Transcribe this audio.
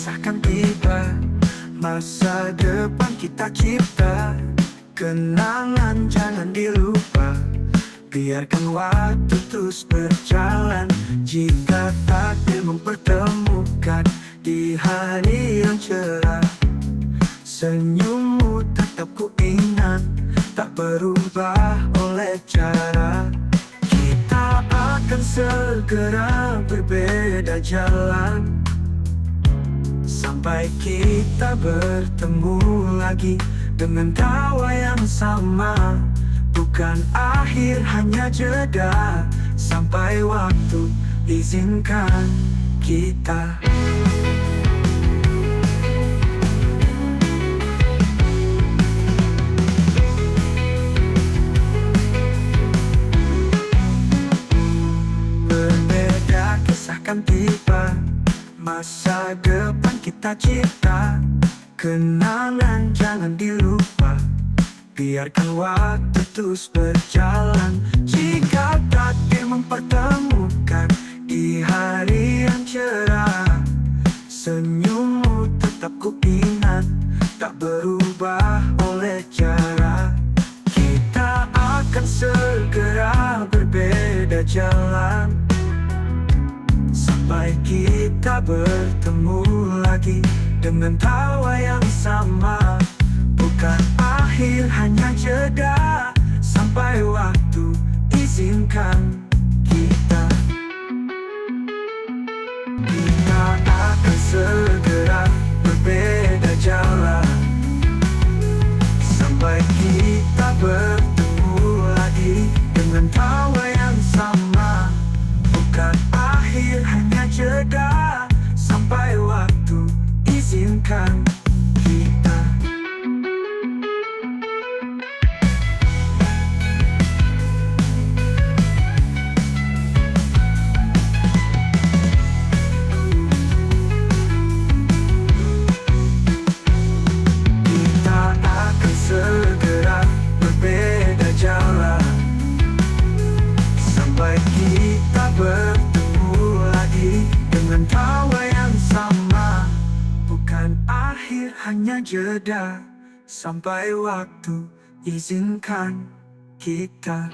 kisahkan tiba, masa depan kita cipta. Kenangan jangan dilupa, biarkan waktu terus berjalan. Jika takdir mempertemukan di hari yang cerah, senyummu tetap ku ingat, tak berubah oleh cara. Kita akan segera berbeda jalan, sampai kita bertemu lagi dengan tawa yang sama. Bukan akhir, hanya jeda, sampai waktu izinkan kita. Berbeda kisahkan tiba, masa depan kita cipta. Kenangan jangan dilupa, biarkan waktu terus berjalan. Jika takdir mempertemukan di hari yang cerah, senyummu tetap ku ingat, tak berubah oleh cara. Kita akan segera berbeda jalan, sampai kita bertemu lagi dengan tawa yang sama. Bukan akhir, hanya jeda, sampai waktu izinkan kita. Kita akan segera berbeda jalan, sampai kita bertemu lagi dengan tawa yang sama. Bukan akhir, hanya jeda, sampai waktu izinkan kita. Kita akan segera berbeda jalan, sampai kita bertemu lagi dengan tawa yang sama. Bukan akhir, hanya jeda, sampai waktu izinkan kita.